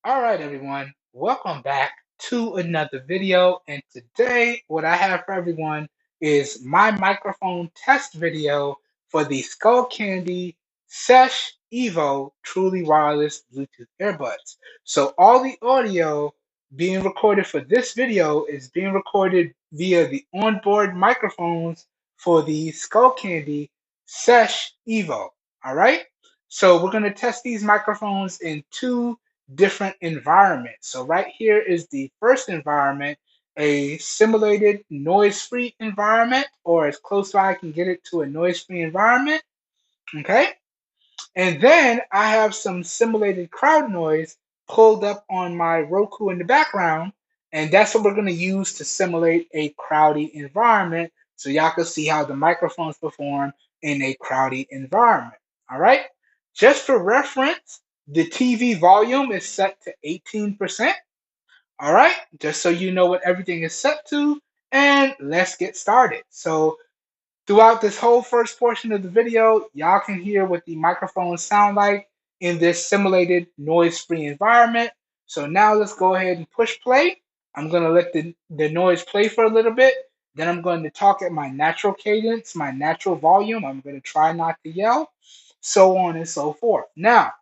All right, everyone. Welcome back to another video. And today, what I have for everyone is my microphone test video for the Skullcandy Sesh Evo truly wireless Bluetooth earbuds. So all the audio being recorded for this video is being recorded via the onboard microphones for the Skullcandy Sesh Evo. All right. So we're going to test these microphones in two different environments. So right here is the first environment, a simulated noise-free environment, or as close as I can get it to a noise-free environment. Okay. And then I have some simulated crowd noise pulled up on my Roku in the background. And that's what we're going to use to simulate a crowdy environment so y'all can see how the microphones perform in a crowdy environment. All right. Just for reference, the TV volume is set to 18%. All right. Just so you know what everything is set to. And let's get started. So throughout this whole first portion of the video, y'all can hear what the microphones sound like in this simulated noise-free environment. So now let's go ahead and push play. I'm going to let the noise play for a little bit. Then I'm going to talk at my natural cadence, my natural volume. I'm going to try not to yell, so on and so forth. Now,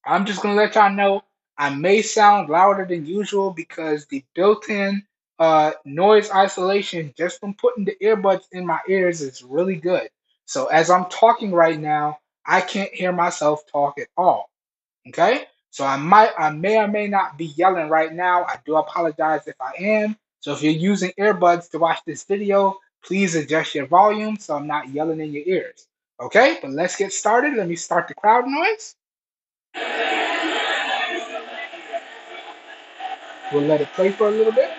I'm just gonna let y'all know I may sound louder than usual because the built-in noise isolation just from putting the earbuds in my ears is really good. So as I'm talking right now, I can't hear myself talk at all. Okay? So I may or may not be yelling right now. I do apologize if I am. So if you're using earbuds to watch this video, please adjust your volume so I'm not yelling in your ears. Okay? But let's get started. Let me start the crowd noise. We'll let it play for a little bit.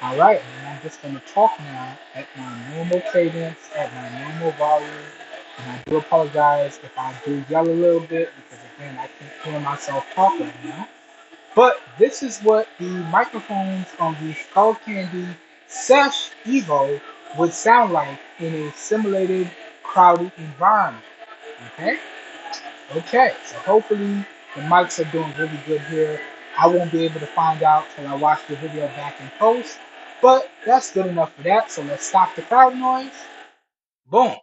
All right, and I'm just going to talk now at my normal cadence, at my normal volume. And I do apologize if I do yell a little bit because, again, I can't hear myself talk right now. But this is what the microphones on the Skullcandy Sesh Evo would sound like in a simulated crowded environment. Okay? Okay, so hopefully the mics are doing really good here. I won't be able to find out till I watch the video back in post, but that's good enough for that. So let's stop the crowd noise. Boom.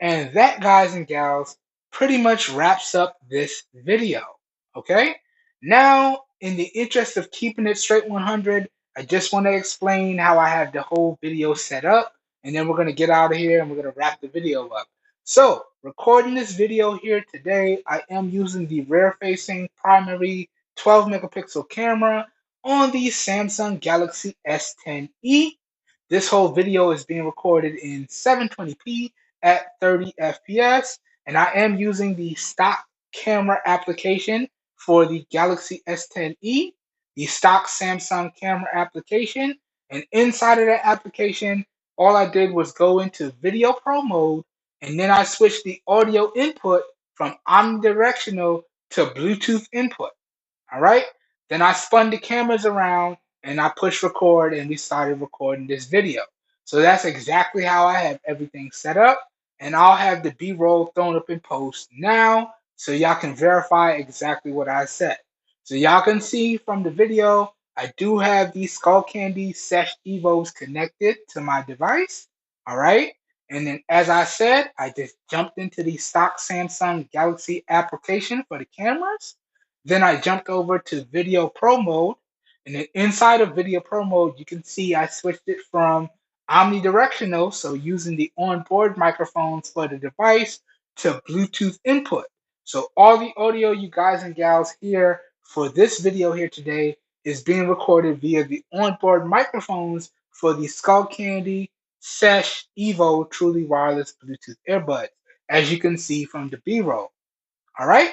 And that, guys and gals, pretty much wraps up this video. Okay? Now, in the interest of keeping it straight 100, I just want to explain how I have the whole video set up, and then we're going to get out of here and we're going to wrap the video up. So, recording this video here today, I am using the rear-facing primary 12 megapixel camera on the Samsung Galaxy S10e. This whole video is being recorded in 720p at 30 FPS, and I am using the stock camera application for the Galaxy S10e, the stock Samsung camera application, and inside of that application, all I did was go into Video Pro mode, and then I switched the audio input from omnidirectional to Bluetooth input. All right. Then I spun the cameras around and I pushed record and we started recording this video. So that's exactly how I have everything set up. And I'll have the B-roll thrown up in post now so y'all can verify exactly what I said. So y'all can see from the video, I do have these Skullcandy Sesh Evos connected to my device. All right. And then as I said, I just jumped into the stock Samsung Galaxy application for the cameras. Then I jumped over to Video Pro mode. And then inside of Video Pro mode, you can see I switched it from omnidirectional, so using the onboard microphones for the device, to Bluetooth input. So all the audio you guys and gals hear for this video here today is being recorded via the onboard microphones for the Skullcandy Sesh Evo truly wireless Bluetooth earbuds, as you can see from the B-roll. All right?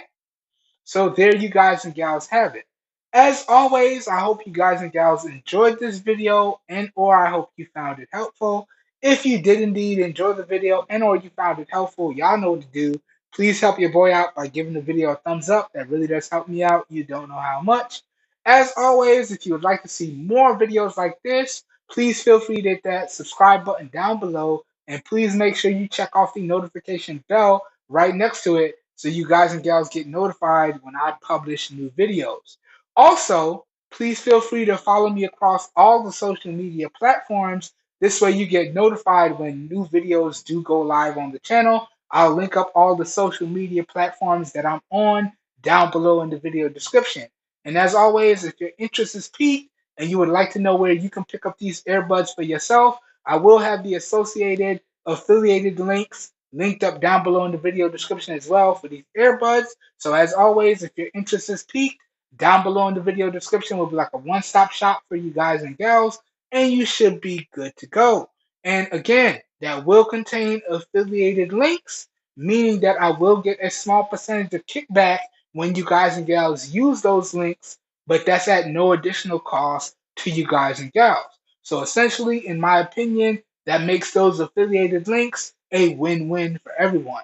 So there you guys and gals have it. As always, I hope you guys and gals enjoyed this video and or I hope you found it helpful. If you did indeed enjoy the video and or you found it helpful, y'all know what to do. Please help your boy out by giving the video a thumbs up. That really does help me out. You don't know how much. As always, if you would like to see more videos like this, please feel free to hit that subscribe button down below And please make sure you check off the notification bell right next to it so you guys and gals get notified when I publish new videos. Also, please feel free to follow me across all the social media platforms. This way you get notified when new videos do go live on the channel. I'll link up all the social media platforms that I'm on down below in the video description. And as always, if your interest is piqued and you would like to know where you can pick up these earbuds for yourself, I will have the associated affiliated links linked up down below in the video description as well for these earbuds. So as always, if your interest is piqued, down below in the video description will be like a one-stop shop for you guys and gals, and you should be good to go. And again, that will contain affiliated links, meaning that I will get a small percentage of kickback when you guys and gals use those links, but that's at no additional cost to you guys and gals. So essentially, in my opinion, that makes those affiliated links a win-win for everyone.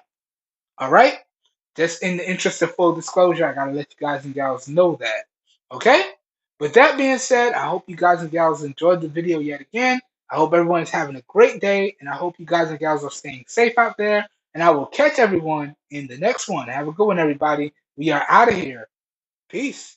All right? Just in the interest of full disclosure, I gotta let you guys and gals know that. Okay? With that being said, I hope you guys and gals enjoyed the video yet again. I hope everyone is having a great day, and I hope you guys and gals are staying safe out there. And I will catch everyone in the next one. Have a good one, everybody. We are out of here. Peace.